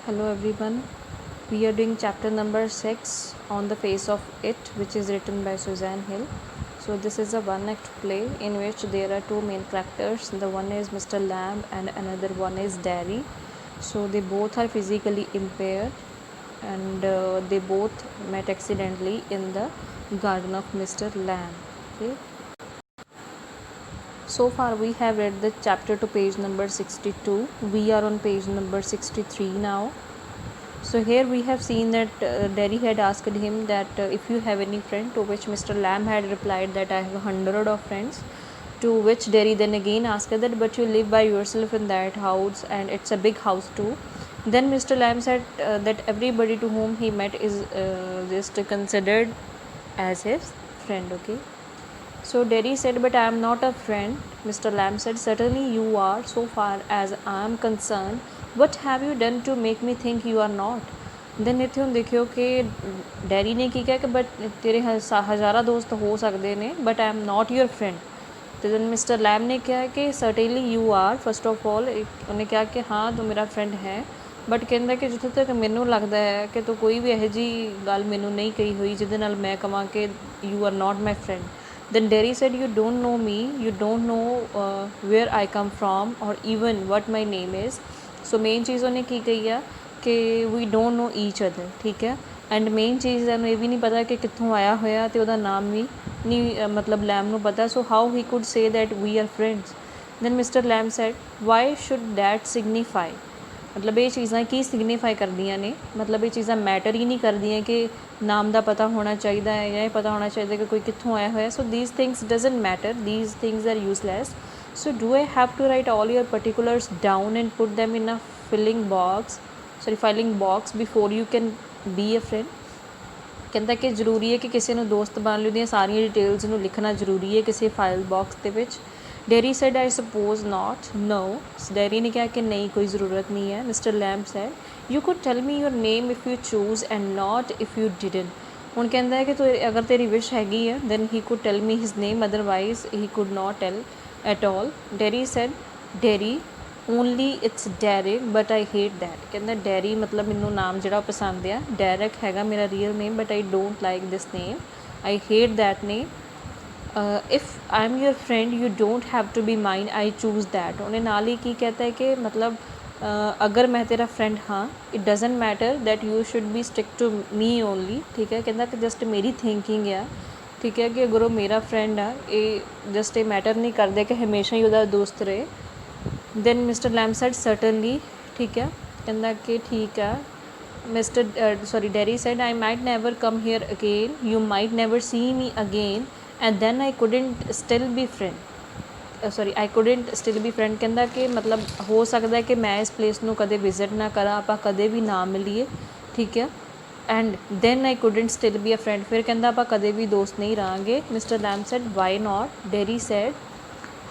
Hello everyone. We are doing chapter number 6 on the face of it, which is written by Suzanne Hill. So this is a one act play in which there are two main characters. The one is Mr. Lamb and another one is Derry. So they both are physically impaired and they both met accidentally in the garden of Mr. Lamb. Okay. So far we have read the chapter to page number 62. We are on page number 63 now. So here we have seen that Derry had asked him that if you have any friend, to which Mr. Lamb had replied that I have 100 of friends, to which Derry then again asked that but you live by yourself in that house and it's a big house too. Then Mr. Lamb said that everybody to whom he met is just considered as his friend. Okay. So Derry said, but I am not a friend. Mr. Lamb said, certainly you are, so far as I am concerned. What have you done to make me think you are not? Then ਇੱਥੇ ਹੁਣ ਦੇਖਿਓ ਕਿ dairy ਨੇ ਕੀ ਕਿਹਾ ਕਿ but ਤੇਰੇ ਹਜ਼ਾਰਾਂ ਦੋਸਤ ਹੋ ਸਕਦੇ ਨੇ but I am not your friend ਅਤੇ ਦੈਨ ਮਿਸਟਰ ਲੈਮ ਨੇ ਕਿਹਾ ਕਿ certainly you are first of all ਉਹਨੇ ਕਿਹਾ ਕਿ ਹਾਂ ਤੂੰ ਮੇਰਾ ਫਰੈਂਡ ਹੈ ਬਟ ਕਹਿੰਦਾ ਕਿ ਜਿੱਥੇ ਤੱਕ ਮੈਨੂੰ ਲੱਗਦਾ ਹੈ ਕਿ ਤੂੰ ਕੋਈ ਵੀ ਇਹੋ ਜਿਹੀ ਗੱਲ ਮੈਨੂੰ ਨਹੀਂ ਕਹੀ ਹੋਈ ਜਿਹਦੇ ਨਾਲ ਮੈਂ ਕਹਾਂ ਕਿ you are not my friend. Then Derry said, you don't know me, you don't know where I come from or even what my name is. So main ਚੀਜ਼ ਉਹਨੇ ਕੀ ਕਹੀ ਆ ਕਿ we don't know each other. ਠੀਕ ਹੈ. And main ਚੀਜ਼ ਇਹਨੂੰ ਇਹ ਵੀ ਨਹੀਂ ਪਤਾ ਕਿ ਕਿੱਥੋਂ ਆਇਆ ਹੋਇਆ ਅਤੇ ਉਹਦਾ ਨਾਮ ਵੀ ਨਹੀਂ ਮਤਲਬ ਲੈਮ ਨੂੰ ਪਤਾ. So how he could say that we are friends. Then Mister lamb said why should that signify. ਮਤਲਬ ਇਹ ਚੀਜ਼ਾਂ ਕੀ ਸਿਗਨੀਫਾਈ ਕਰਦੀਆਂ ਨੇ, ਮਤਲਬ ਇਹ ਚੀਜ਼ਾਂ ਮੈਟਰ ਹੀ ਨਹੀਂ ਕਰਦੀਆਂ ਕਿ ਨਾਮ ਦਾ ਪਤਾ ਹੋਣਾ ਚਾਹੀਦਾ ਹੈ ਜਾਂ ਇਹ ਪਤਾ ਹੋਣਾ ਚਾਹੀਦਾ ਕਿ ਕੋਈ ਕਿੱਥੋਂ ਆਇਆ ਹੋਇਆ. So these things doesn't matter, these things are useless. So do I have to write all your particulars down and put them in a filing box before you can be a friend. ਕਹਿੰਦਾ ਕਿ ਜ਼ਰੂਰੀ ਹੈ ਕਿ ਕਿਸੇ ਨੂੰ ਦੋਸਤ ਬਣ ਲਈ ਦੀਆਂ ਸਾਰੀਆਂ ਡਿਟੇਲਸ ਨੂੰ ਲਿਖਣਾ ਜ਼ਰੂਰੀ ਹੈ ਕਿਸੇ ਫਾਈਲ ਬਾਕਸ ਦੇ ਵਿੱਚ. Derry said, I suppose not. No. Derry ਨੇ ਕਿਹਾ ਕਿ ਨਹੀਂ ਕੋਈ ਜ਼ਰੂਰਤ ਨਹੀਂ ਹੈ. Mr. Lamb said, you could tell me your name if you choose and not if you didn't. ਹੁਣ ਕਹਿੰਦਾ ਹੈ ਕਿ ਤੂੰ ਅਗਰ ਤੇਰੀ ਵਿਸ਼ ਹੈਗੀ ਹੈ then he could tell me his name, otherwise he could not tell at all. Derry said, Derry, only it's Derek but I hate that. ਕਹਿੰਦਾ Derry ਮਤਲਬ ਮੈਨੂੰ ਨਾਮ ਜਿਹੜਾ ਪਸੰਦ ਆ. Derek ਹੈਗਾ ਮੇਰਾ real name but I don't like this name. I hate that name. if I'm your friend you don't have to be mine, I choose that. ਉਹਨੇ ਨਾਲ ਹੀ ਕੀ कहता है कि मतलब अगर मैं तेरा फ्रेंड हाँ it doesn't matter that you should be stick to me only. ठीक है. कहता कि जस्ट मेरी थिंकिंग ਆ ठीक है कि अगर ਉਹ ਮੇਰਾ फ्रेंड ਆ ਇਹ जस्ट ਇਹ मैटर नहीं करते कि हमेशा ही ਉਹਦਾ ਦੋਸਤ ਰਹੇ. then Mr. Lamb said certainly. ठीक है. कहता कि ठीक है. Derry said, I might never come here again, you might never see me again and then I couldn't still be friend. I couldn't still be friend. ਕਹਿੰਦਾ ਕਿ ਮਤਲਬ ਹੋ ਸਕਦਾ ਕਿ ਮੈਂ ਇਸ ਪਲੇਸ ਨੂੰ ਕਦੇ ਵਿਜ਼ਿਟ ਨਾ ਕਰਾਂ, ਆਪਾਂ ਕਦੇ ਵੀ ਨਾ ਮਿਲੀਏ. ਠੀਕ ਹੈ. And then I couldn't still be a friend. ਫਿਰ ਕਹਿੰਦਾ ਆਪਾਂ ਕਦੇ ਵੀ ਦੋਸਤ ਨਹੀਂ ਰਹਾਂਗੇ. Mister lamb said, why not? Derry said,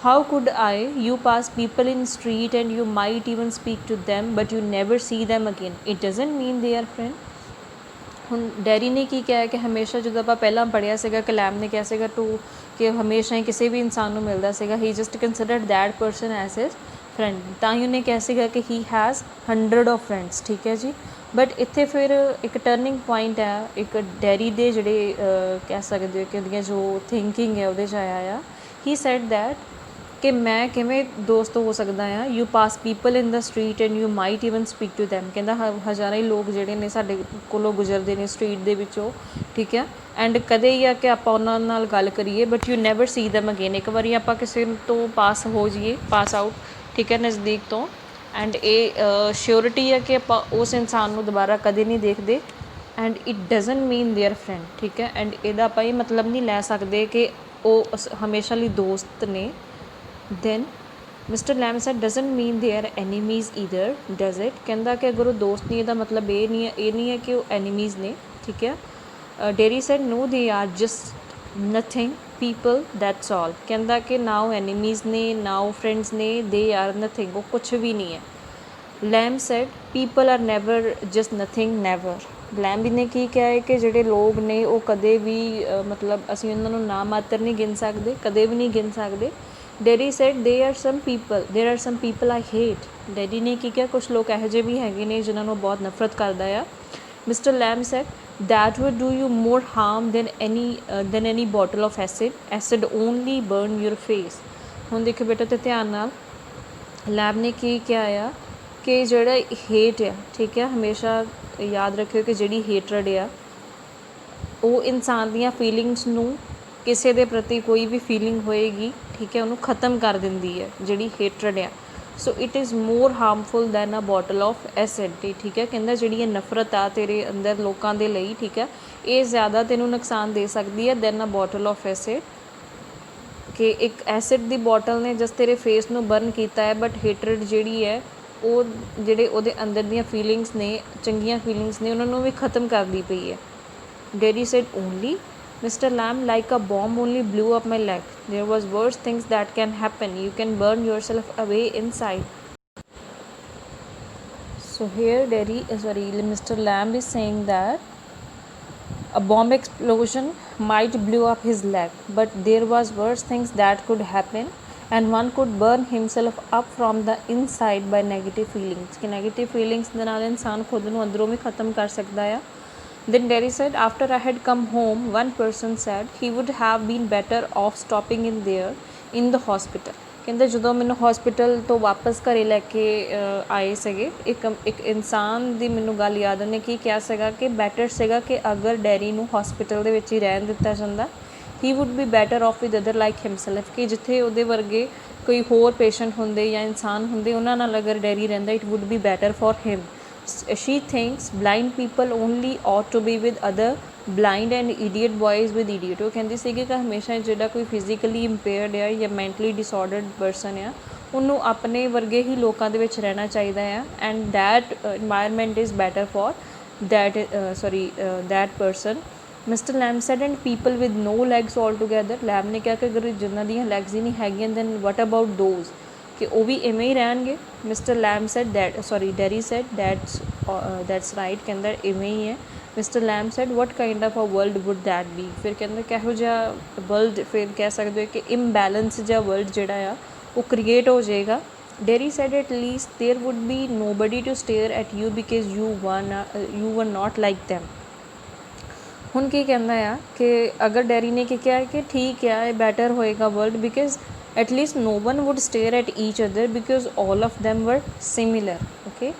how could I? You pass people in street and you might even speak to them but you never see them again. It doesn't mean they are friend. ਹੁਣ dairy ਨੇ ਕੀ ਕਿਹਾ ਕਿ ਹਮੇਸ਼ਾ ਜਦੋਂ ਆਪਾਂ ਪਹਿਲਾਂ ਪੜ੍ਹਿਆ ਸੀਗਾ ਕਿ ਲੈਮ ਨੇ ਕਿਹਾ ਸੀਗਾ ਟੂ ਕਿ ਹਮੇਸ਼ਾ ਹੀ ਕਿਸੇ ਵੀ ਇਨਸਾਨ ਨੂੰ ਮਿਲਦਾ ਸੀਗਾ he just considered that person as his friend. ਤਾਂ ਹੀ ਉਹਨੇ ਕਿਹਾ ਸੀਗਾ ਕਿ ਹੀ ਹੈਜ਼ 100 ਆਫ ਫਰੈਂਡਸ. ਠੀਕ ਹੈ ਜੀ. ਬਟ ਇੱਥੇ ਫਿਰ ਇੱਕ ਟਰਨਿੰਗ ਪੁਆਇੰਟ ਹੈ ਇੱਕ ਡੈਰੀ ਦੇ ਜਿਹੜੇ ਕਹਿ ਸਕਦੇ ਹੋ ਕਿ ਉਹਦੀਆਂ ਜੋ ਥਿੰਕਿੰਗ ਹੈ ਉਹਦੇ 'ਚ ਆਇਆ ਆ. ਹੀ ਸੈਡ ਦੈਟ ਕਿ ਮੈਂ ਕਿਵੇਂ ਦੋਸਤ ਹੋ ਸਕਦਾ ਹਾਂ. You pass people in the street and you might even speak to them. ਕਹਿੰਦਾ ਹਜ਼ਾਰਾਂ ਹੀ ਲੋਕ ਜਿਹੜੇ ਨੇ ਸਾਡੇ ਕੋਲੋਂ ਗੁਜ਼ਰਦੇ ਨੇ ਸਟਰੀਟ ਦੇ ਵਿੱਚੋਂ. ਠੀਕ ਹੈ. ਐਂਡ ਕਦੇ ਹੀ ਆ ਕਿ ਆਪਾਂ ਉਹਨਾਂ ਨਾਲ ਗੱਲ ਕਰੀਏ but you never C them again. ਇੱਕ ਵਾਰੀ ਆਪਾਂ ਕਿਸੇ ਤੋਂ ਪਾਸ ਹੋ ਜਾਈਏ ਪਾਸ ਆਊਟ ਠੀਕ ਹੈ ਨਜ਼ਦੀਕ ਤੋਂ ਐਂਡ ਇਹ ਸ਼ਿਓਰਿਟੀ ਹੈ ਕਿ ਆਪਾਂ ਉਸ ਇਨਸਾਨ ਨੂੰ ਦੁਬਾਰਾ ਕਦੇ ਨਹੀਂ ਦੇਖਦੇ and it doesn't mean there friend. ਠੀਕ ਹੈ. ਐਂਡ ਇਹਦਾ ਆਪਾਂ ਇਹ ਮਤਲਬ ਨਹੀਂ ਲੈ ਸਕਦੇ ਕਿ ਉਹ ਹਮੇਸ਼ਾ ਲਈ ਦੋਸਤ ਨੇ. then Mr. Lamb said, doesn't mean they are enemies either, does it? ਕਹਿੰਦਾ ਕਿ ਅਗਰ ਉਹ ਦੋਸਤ ਨਹੀਂ ਇਹਦਾ ਮਤਲਬ ਇਹ ਨਹੀਂ ਹੈ ਕਿ ਉਹ enemies ਨੇ. ਠੀਕ ਹੈ. Derry said, no they are just nothing people, that's all. ਕਹਿੰਦਾ ਕਿ ਨਾ ਉਹ enemies ਨੇ ਨਾ ਉਹ friends ਨੇ, they are nothing, ਉਹ ਕੁਛ ਵੀ ਨਹੀਂ ਹੈ. Lamb said, people are never just nothing, never. Lamb ਨੇ ਕੀ ਕਿਹਾ ਹੈ ਕਿ ਜਿਹੜੇ ਲੋਕ ਨੇ ਉਹ ਕਦੇ ਵੀ ਮਤਲਬ ਅਸੀਂ ਉਹਨਾਂ ਨੂੰ ਨਾ ਮਾਤਰ ਨਹੀਂ ਗਿਣ ਸਕਦੇ, ਕਦੇ ਵੀ ਨਹੀਂ ਗਿਣ ਸਕਦੇ. Daddy said there are some people I hate. Daddy ਨੇ ਕੀ ਕਿਹਾ, ਕੁਛ ਲੋਕ ਇਹੋ ਜਿਹੇ ਵੀ ਹੈਗੇ ਨੇ ਜਿਨ੍ਹਾਂ ਨੂੰ ਬਹੁਤ ਨਫ਼ਰਤ ਕਰਦਾ ਆ। Mister lamb said that would do you more harm than any bottle of acid only burn your face। ਹੁਣ ਦੇਖੋ ਬੇਟਾ ਤੇ ਧਿਆਨ ਨਾਲ, ਲੈਬ ਨੇ ਕੀ ਕਿਹਾ ਆ ਕਿ ਜਿਹੜਾ ਹੇਟ ਆ, ਠੀਕ ਹੈ, ਹਮੇਸ਼ਾ ਯਾਦ ਰੱਖਿਓ ਕਿ ਜਿਹੜੀ ਹੇਟਰਡ ਆ ਉਹ ਇਨਸਾਨ ਦੀਆਂ ਫੀਲਿੰਗਸ ਨੂੰ, ਕਿਸੇ ਦੇ ਪ੍ਰਤੀ ਕੋਈ ਵੀ ਫੀਲਿੰਗ ਹੋਏਗੀ, ਠੀਕ ਹੈ, ਉਹਨੂੰ ਖ਼ਤਮ ਕਰ ਦਿੰਦੀ ਹੈ ਜਿਹੜੀ ਹੇਟਰਡ ਆ। So it is more harmful than a bottle of acid. ਠੀਕ ਹੈ, ਕਹਿੰਦਾ ਜਿਹੜੀ ਇਹ ਨਫ਼ਰਤ ਆ ਤੇਰੇ ਅੰਦਰ ਲੋਕਾਂ ਦੇ ਲਈ, ਠੀਕ ਹੈ, ਇਹ ਜ਼ਿਆਦਾ ਤੈਨੂੰ ਨੁਕਸਾਨ ਦੇ ਸਕਦੀ ਹੈ than a bottle of acid. ਕਿ ਇੱਕ ਐਸਿਡ ਦੀ ਬੋਟਲ ਨੇ ਜਸਟ ਤੇਰੇ ਫੇਸ ਨੂੰ ਬਰਨ ਕੀਤਾ ਹੈ, ਬਟ ਹੇਟਰਡ ਜਿਹੜੀ ਹੈ ਉਹ ਜਿਹੜੇ ਉਹਦੇ ਅੰਦਰ ਦੀਆਂ ਫੀਲਿੰਗਸ ਨੇ, ਚੰਗੀਆਂ ਫੀਲਿੰਗਸ ਨੇ, ਉਹਨਾਂ ਨੂੰ ਵੀ ਖ਼ਤਮ ਕਰਦੀ ਪਈ ਹੈ। Daddy said only, Mr. Lamb, like a bomb only blew up my leg. There was worse things that can happen. You can burn yourself away inside. So here Mr. Lamb is saying that a bomb explosion might blew up his leg, but there was worse things that could happen, and one could burn himself up from the inside by negative feelings. कि negative feelings ਦੇ ਨਾਲ ਇਨਸਾਨ ਖੁਦ ਨੂੰ ਅੰਦਰੋਂ ਵੀ ਖ਼ਤਮ ਕਰ ਸਕਦਾ ਆ। Then Daddy said, after I had come home, one person said he would have been better off stopping in there in the hospital। ਕਹਿੰਦੇ ਜਦੋਂ ਮੈਨੂੰ ਹਸਪੀਟਲ ਤੋਂ ਵਾਪਸ ਘਰੇ ਲੈ ਕੇ ਆਏ ਸੀਗੇ, ਇੱਕ ਇਨਸਾਨ ਦੀ ਮੈਨੂੰ ਗੱਲ ਯਾਦ ਉਹਨੇ ਕੀ ਕਿਹਾ ਸੀਗਾ ਕਿ ਬੈਟਰ ਸੀਗਾ ਕਿ ਅਗਰ ਡੈਡੀ ਨੂੰ ਹਸਪੀਟਲ ਦੇ ਵਿੱਚ ਹੀ ਰਹਿਣ ਦਿੱਤਾ ਜਾਂਦਾ, he would be better off with other like himself. ਕਿ ਜਿੱਥੇ ਉਹਦੇ ਵਰਗੇ ਕੋਈ ਹੋਰ ਪੇਸ਼ੈਂਟ ਹੁੰਦੇ ਜਾਂ ਇਨਸਾਨ ਹੁੰਦੇ, ਉਹਨਾਂ ਨਾਲ ਅਗਰ ਡੈਡੀ ਰਹਿੰਦਾ, it wood be better for him. She thinks blind people only ought to be with other blind and idiot boys with idiot। ਉਹ ਕਹਿੰਦੀ ਸੀਗੀ ਕਿ ਹਮੇਸ਼ਾ ਜਿਹੜਾ ਕੋਈ ਫਿਜ਼ੀਕਲੀ ਇੰਪੇਅਰਡ ਆ ਜਾਂ ਮੈਂਟਲੀ ਡਿਸਆਰਡਰਡ ਪਰਸਨ ਆ, ਉਹਨੂੰ ਆਪਣੇ ਵਰਗੇ ਹੀ ਲੋਕਾਂ ਦੇ ਵਿੱਚ ਰਹਿਣਾ ਚਾਹੀਦਾ ਆ। And that environment is better for that person। Mister lamb said and people with no legs all together. Lamb ਨੇ ਕਿਹਾ ਕਿ ਅਗਰ ਜਿਨ੍ਹਾਂ ਦੀਆਂ ਲੈਗਸ ਹੀ ਨਹੀਂ ਹੈਗੀਆਂ, ਦੈਨ ਵਟ ਅਬਾਊਟ ਦੋਜ਼, ਕਿ ਉਹ ਵੀ ਇਵੇਂ ਹੀ ਰਹਿਣਗੇ। Mister lamb said daddy said that's right, ਕਹਿੰਦਾ ਇਵੇਂ ਹੀ ਹੈ। Mister lamb said what kind of a world would that be. ਫਿਰ ਕਹਿੰਦਾ ਕਿਹੋ ਜਿਹਾ ਵਰਲਡ, ਫਿਰ ਕਹਿ ਸਕਦੇ ਹੋ ਕਿ ਇੰਬੈਲੈਂਸ ਜਿਹਾ ਵਰਲਡ ਜਿਹੜਾ ਆ ਉਹ ਕ੍ਰੀਏਟ ਹੋ ਜਾਏਗਾ। Daddy said at least there would be nobody to stare at you because you were not like them. ਹੁਣ ਕੀ ਕਹਿੰਦਾ ਆ ਕਿ ਅਗਰ ਡੈਡੀ ਨੇ ਕੀ ਕਿਹਾ ਕਿ ਠੀਕ ਆ, ਇਹ ਬੈਟਰ ਹੋਏਗਾ world because at least no one would stare at each other because all of them were similar। okay,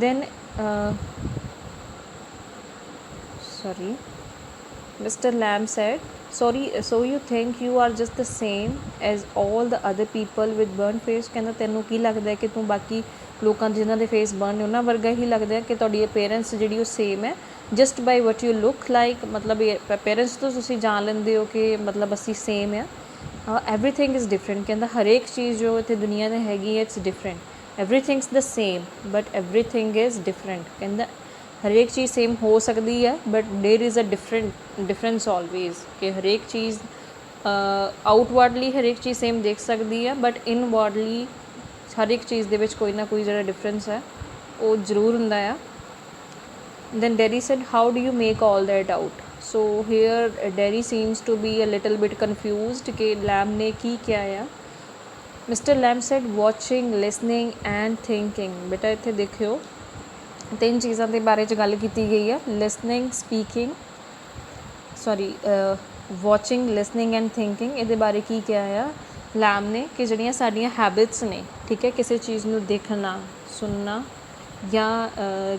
then Mr. Lamb said, so you think you are just the same as all the other people with burnt face। ਕਹਿੰਦਾ ਤੈਨੂੰ ਕੀ ਲੱਗਦਾ ਹੈ ਕਿ ਤੂੰ ਬਾਕੀ ਲੋਕਾਂ ਜਿਨ੍ਹਾਂ ਦੇ ਫੇਸ ਬਰਨ ਨੇ ਉਹਨਾਂ ਵਰਗਾ ਹੀ ਲੱਗਦਾ ਹੈ, ਕਿ ਤੁਹਾਡੀ ਅਪੀਅਰੈਂਸ ਜਿਹੜੀ ਉਹ ਸੇਮ ਹੈ just by what you look like. ਮਤਲਬ ਅਪੀਅਰੈਂਸ ਤੋਂ ਤੁਸੀਂ ਜਾਣ ਲੈਂਦੇ ਹੋ ਕਿ ਮਤਲਬ ਅਸੀਂ ਸੇਮ ਆ। everything is different। ਕਹਿੰਦਾ ਹਰੇਕ ਚੀਜ਼ ਜੋ ਇੱਥੇ ਦੁਨੀਆ 'ਤੇ ਹੈਗੀ ਹੈ, it's different. everything's the same but everything is different। ਕਹਿੰਦਾ ਹਰੇਕ ਚੀਜ਼ ਸੇਮ ਹੋ ਸਕਦੀ ਹੈ, but there is a difference always. ਕਿ ਹਰੇਕ ਚੀਜ਼ ਆਊਟਵਰਡਲੀ ਹਰੇਕ ਚੀਜ਼ ਸੇਮ ਦੇਖ ਸਕਦੀ ਹੈ, ਬਟ ਇਨਵਰਡਲੀ ਹਰ ਇੱਕ ਚੀਜ਼ ਦੇ ਵਿੱਚ ਕੋਈ ਨਾ ਕੋਈ ਜਿਹੜਾ ਡਿਫਰੈਂਸ ਹੈ ਉਹ ਜ਼ਰੂਰ ਹੁੰਦਾ ਆ। then Daddy said, how do you make all that out? So here Daddy seems to be a little bit confused कि Lamb ने की क्या है। Mr. Lamb said watching, listening and thinking। बेटा इत्थे देखियो तीन चीज़ां दे बारे च गल कीती गई है, listening, speaking, watching, listening and thinking। ਇਹਦੇ ਬਾਰੇ ਕੀ ਕਿਹਾ ਆ Lamb ਨੇ ਕਿ ਜਿਹੜੀਆਂ ਸਾਡੀਆਂ ਹੈਬਿਟਸ ਨੇ, ਠੀਕ ਹੈ, ਕਿਸੇ ਚੀਜ਼ ਨੂੰ ਦੇਖਣਾ, ਸੁਣਨਾ ਜਾਂ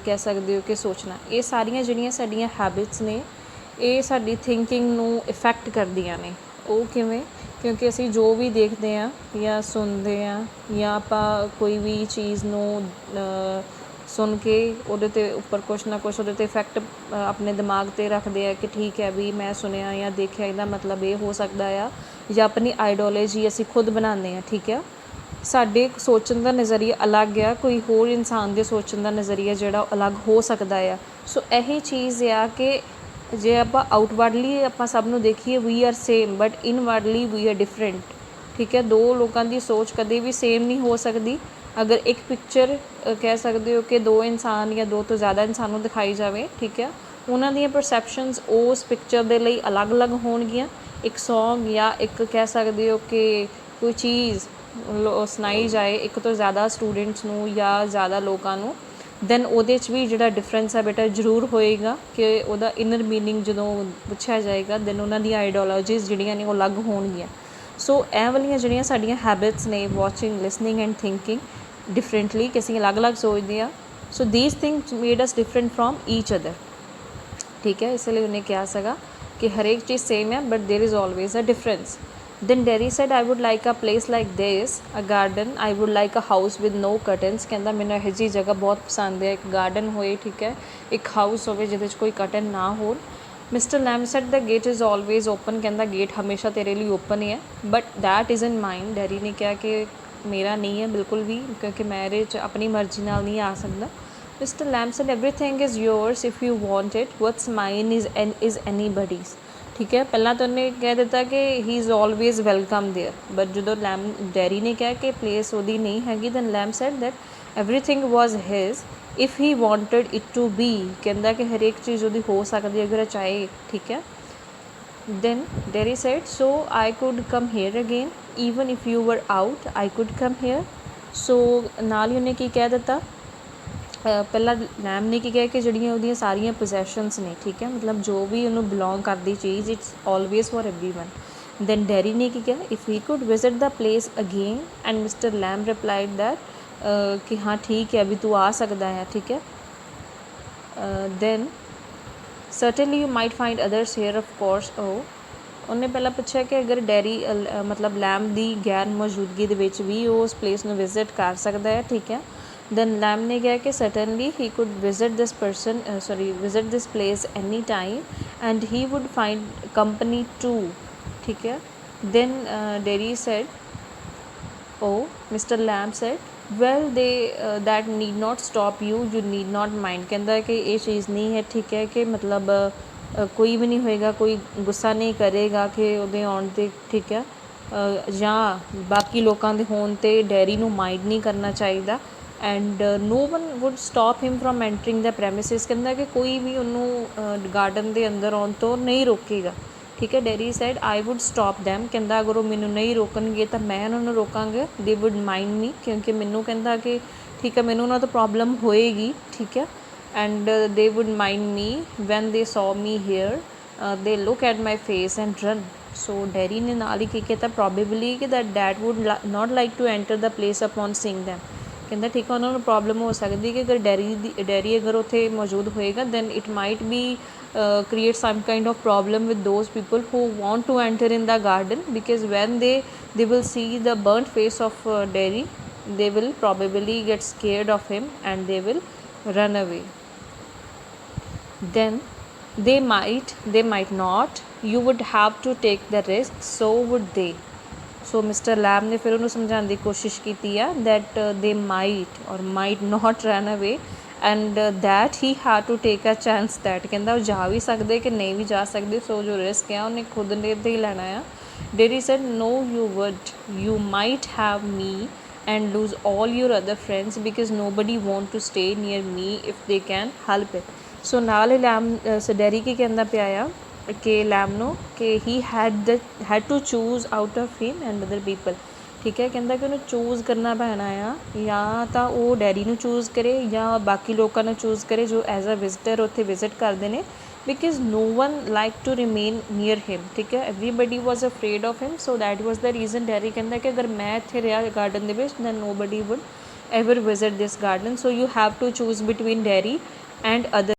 ਕਹਿ ਸਕਦੇ ਹੋ ਕਿ ਸੋਚਣਾ, ਇਹ ਸਾਰੀਆਂ ਜਿਹੜੀਆਂ ਸਾਡੀਆਂ ਹੈਬਿਟਸ ਨੇ ਇਹ ਸਾਡੀ ਥਿੰਕਿੰਗ ਨੂੰ ਇਫੈਕਟ ਕਰਦੀਆਂ ਨੇ। ਉਹ ਕਿਵੇਂ? ਕਿਉਂਕਿ ਅਸੀਂ ਜੋ ਵੀ ਦੇਖਦੇ ਹਾਂ ਜਾਂ ਸੁਣਦੇ ਹਾਂ ਜਾਂ ਆਪਾਂ ਕੋਈ ਵੀ ਚੀਜ਼ ਨੂੰ ਸੁਣ ਕੇ ਉਹਦੇ 'ਤੇ ਉੱਪਰ ਕੁਛ ਨਾ ਕੁਛ ਉਹਦੇ 'ਤੇ ਇਫੈਕਟ ਆਪਣੇ ਦਿਮਾਗ 'ਤੇ ਰੱਖਦੇ ਆ ਕਿ ਠੀਕ ਹੈ ਵੀ ਮੈਂ ਸੁਣਿਆ ਜਾਂ ਦੇਖਿਆ, ਇਹਦਾ ਮਤਲਬ ਇਹ ਹੋ ਸਕਦਾ ਆ, ਜਾਂ ਆਪਣੀ ਆਈਡੀਓਲੋਜੀ ਅਸੀਂ ਖੁਦ ਬਣਾਉਂਦੇ ਹਾਂ। ਠੀਕ ਆ, ਸਾਡੇ ਸੋਚਣ ਦਾ ਨਜ਼ਰੀਆ ਅਲੱਗ ਆ, ਕੋਈ ਹੋਰ ਇਨਸਾਨ ਦੇ ਸੋਚਣ ਦਾ ਨਜ਼ਰੀਆ ਜਿਹੜਾ ਉਹ ਅਲੱਗ ਹੋ ਸਕਦਾ ਆ। ਸੋ ਇਹੀ ਚੀਜ਼ ਆ ਕਿ ਜੇ ਆਪਾਂ ਆਊਟਵਰਡਲੀ ਆਪਾਂ ਸਭ ਨੂੰ ਦੇਖੀਏ we are same, but inwardly we are different. ਠੀਕ ਹੈ, ਦੋ ਲੋਕਾਂ ਦੀ ਸੋਚ ਕਦੇ ਵੀ ਸੇਮ ਨਹੀਂ ਹੋ ਸਕਦੀ। ਅਗਰ ਇੱਕ ਪਿਕਚਰ ਕਹਿ ਸਕਦੇ ਹੋ ਕਿ ਦੋ ਇਨਸਾਨ ਜਾਂ ਦੋ ਤੋਂ ਜ਼ਿਆਦਾ ਇਨਸਾਨ ਨੂੰ ਦਿਖਾਈ ਜਾਵੇ, ਠੀਕ ਹੈ, ਉਹਨਾਂ ਦੀਆਂ ਪਰਸੈਪਸ਼ਨਸ ਉਸ ਪਿਕਚਰ ਦੇ ਲਈ ਅਲੱਗ-ਅਲੱਗ ਹੋਣਗੀਆਂ। ਇੱਕ ਸੌਂਗ ਜਾਂ ਇੱਕ ਕਹਿ ਸਕਦੇ ਹੋ ਕਿ कोई चीज़ सुनाई जाए एक तो ज़्यादा स्टूडेंट्स नूं या ज़्यादा लोकां नूं, दैन ਉਹਦੇ 'ਚ ਵੀ ਜਿਹੜਾ ਡਿਫਰੈਂਸ ਹੈ ਬੇਟਾ ਜ਼ਰੂਰ ਹੋਏਗਾ ਕਿ ਉਹਦਾ ਇਨਰ ਮੀਨਿੰਗ ਜਦੋਂ ਪੁੱਛਿਆ ਜਾਏਗਾ ਦੈਨ ਉਹਨਾਂ ਦੀਆਂ ਆਈਡੀਓਲੋਜੀਜ਼ ਜਿਹੜੀਆਂ ਨੇ ਉਹ ਅਲੱਗ ਹੋਣਗੀਆਂ। ਸੋ ਇਹ ਵਾਲੀਆਂ ਜਿਹੜੀਆਂ ਸਾਡੀਆਂ ਹੈਬਿਟਸ ਨੇ watching, listening and thinking differently ਕਿ ਅਸੀਂ ਅਲੱਗ-ਅਲੱਗ ਸੋਚਦੇ ਹਾਂ। So these things made us different from each other. ठीक है, इसलिए उन्हें क्या सगा कि हर एक चीज़ सेम है but there is always a difference. Then Derry said I would like a place like this, a garden, I would like a house with no curtains. कहता मैंने यह जी जगह बहुत पसंद है, एक गार्डन होए, ठीक है, एक हाउस होवे जिहदे कोई कर्टन ना हो। Mister Lamb said the gate is always open. कहता गेट हमेशा तेरे लिए ओपन ही है, but that is in mind. Daddy ने कहा कि मेरा नहीं है बिल्कुल भी, क्योंकि मैं ये अपनी मर्जी नाल नहीं आ सकता। Mr. Lamb said everything is yours if you want it. What's mine is anybody's। ठीक है, पहला तो उन्हें कह दिता कि he is always welcome there, but जो लैम डैरी ने कहा कि प्लेस ਉਹਦੀ नहीं हैगी, then Lamb said that everything was his if he wanted it to be. कहता कि हर एक चीज़ ਉਹਦੀ हो सकती है अगर चाहे, ठीक है। Then Derry said so I could come here again even if you were out I could come here। so ਨਾਲ ਹੀ ਉਹਨੇ ਕੀ ਕਹਿ ਦਿੱਤਾ, ਪਹਿਲਾਂ ਲੈਮ ਨੇ ਕੀ ਕਿਹਾ ਕਿ ਜਿਹੜੀਆਂ ਉਹਦੀਆਂ ਸਾਰੀਆਂ ਪੋਜੈਸ਼ਨਸ ਨੇ, ਠੀਕ ਹੈ, ਮਤਲਬ ਜੋ ਵੀ ਉਹਨੂੰ ਬਿਲੋਂਗ ਕਰਦੀ ਚੀਜ਼, it's always for everyone. Then Derry ਨੇ ਕੀ ਕਿਹਾ, if he could visit the place again, and mister Lamb replied that कि हाँ ठीक है अभी तू आ सकता है, ठीक है। Then certainly you might find others here of course. ਉਹਨੇ ਪਹਿਲਾਂ ਪੁੱਛਿਆ ਕਿ ਅਗਰ ਡੈਰੀ ਮਤਲਬ ਲੈਮ ਦੀ ਗੈਰ ਮੌਜੂਦਗੀ ਦੇ ਵਿੱਚ ਵੀ ਉਹ ਉਸ ਪਲੇਸ ਨੂੰ ਵਿਜ਼ਿਟ ਕਰ ਸਕਦਾ ਹੈ, ਠੀਕ ਹੈ। then Lamb ने कहा कि certainly he could visit this place any time and he would find company too, ठीक है। then Derry said oh Mr. Lamb said well they that need not stop you need not mind। कहता है कि ये चीज़ नहीं है, ठीक है, कि मतलब कोई भी नहीं होएगा, कोई गुस्सा नहीं करेगा कि ਉਹਦੇ ਆਉਣ 'ਤੇ, ठीक है, ਜਾਂ ਬਾਕੀ ਲੋਕਾਂ ਦੇ ਹੋਣ 'ਤੇ ਡੈਰੀ ਨੂੰ ਮਾਈਂਡ ਨਹੀਂ ਕਰਨਾ ਚਾਹੀਦਾ। And no one would stop him from entering the premises. ਕਹਿੰਦਾ ਕਿ ਕੋਈ ਵੀ ਉਹਨੂੰ ਗਾਰਡਨ ਦੇ ਅੰਦਰ ਆਉਣ ਤੋਂ ਨਹੀਂ ਰੋਕੇਗਾ, ਠੀਕ ਹੈ। Derry said I would stop them. ਕਹਿੰਦਾ ਅਗਰ ਉਹ ਮੈਨੂੰ ਨਹੀਂ ਰੋਕਣਗੇ ਤਾਂ ਮੈਂ ਉਹਨਾਂ ਨੂੰ ਰੋਕਾਂਗਾ। ਦੇ ਵੁੱਡ ਮਾਈਂਡ ਮੀ, ਕਿਉਂਕਿ ਮੈਨੂੰ ਕਹਿੰਦਾ ਕਿ ਠੀਕ ਹੈ ਮੈਨੂੰ ਉਹਨਾਂ ਤੋਂ ਪ੍ਰੋਬਲਮ ਹੋਏਗੀ, ਠੀਕ ਹੈ। ਐਂਡ ਦੇ wood mind me when they saw me here they look at my face and run. So Derry ਨੇ ਨਾਲ ਹੀ ਕੀ ਕੀਤਾ, ਪ੍ਰੋਬੇਬਲੀ ਕਿ that would not like to enter the place upon seeing them. ਕਹਿੰਦਾ ਠੀਕ ਹੈ ਉਹਨਾਂ ਨੂੰ ਪ੍ਰੋਬਲਮ ਹੋ ਸਕਦੀ ਕਿ ਅਗਰ ਡੈਰੀ ਅਗਰ ਉੱਥੇ ਮੌਜੂਦ ਹੋਏਗਾ then it might be create some kind of problem with those people who want to enter in the garden, because when they will see the burnt face of Derry, they will probably get scared of him and they will run away। then they might not, you would have to take the risk, so would they। So mister Lam ਨੇ ਫਿਰ ਉਹਨੂੰ ਸਮਝਾਉਣ ਦੀ ਕੋਸ਼ਿਸ਼ ਕੀਤੀ ਆ that they might or might not run away and that he had to take a chance that. ਕਹਿੰਦਾ ਉਹ ਜਾ ਵੀ ਸਕਦੇ ਕਿ ਨਹੀਂ ਵੀ ਜਾ ਸਕਦੇ, ਸੋ ਜੋ ਰਿਸਕ ਆ ਉਹਨੇ ਖੁਦ ਨੇ 'ਤੇ ਹੀ ਲੈਣਾ ਆ। Derry said no you might have me and lose all your other friends because nobody want to stay near me if they can help it। ਸੋ ਨਾਲ ਹੀ ਲੈਮ ਡੈਰੀ ਕੀ ਕਹਿੰਦਾ ਪਿਆ ਆ ਕਿ ਲੈਮ ਨੂੰ ਕਿ ਹੀ had to choose out of him and other people, ਠੀਕ ਹੈ। ਕਹਿੰਦਾ ਕਿ ਉਹਨੂੰ ਚੂਜ਼ ਕਰਨਾ ਪੈਣਾ ਆ, ਜਾਂ ਤਾਂ ਉਹ ਡੈਡੀ ਨੂੰ ਚੂਜ਼ ਕਰੇ ਜਾਂ ਬਾਕੀ ਲੋਕਾਂ ਨੂੰ ਚੂਜ਼ ਕਰੇ ਜੋ ਐਜ਼ ਅ ਵਿਜ਼ਟਰ ਉੱਥੇ ਵਿਜ਼ਿਟ ਕਰਦੇ ਨੇ, because no one like to remain near him, ਠੀਕ ਹੈ। everybody was afraid of him, so that was the reason dairy ਕਹਿੰਦਾ ਕਿ ਅਗਰ ਮੈਂ ਇੱਥੇ ਰਿਹਾ ਗਾਰਡਨ ਦੇ ਵਿੱਚ then nobody would ever visit this garden, so you have to choose between Derry and other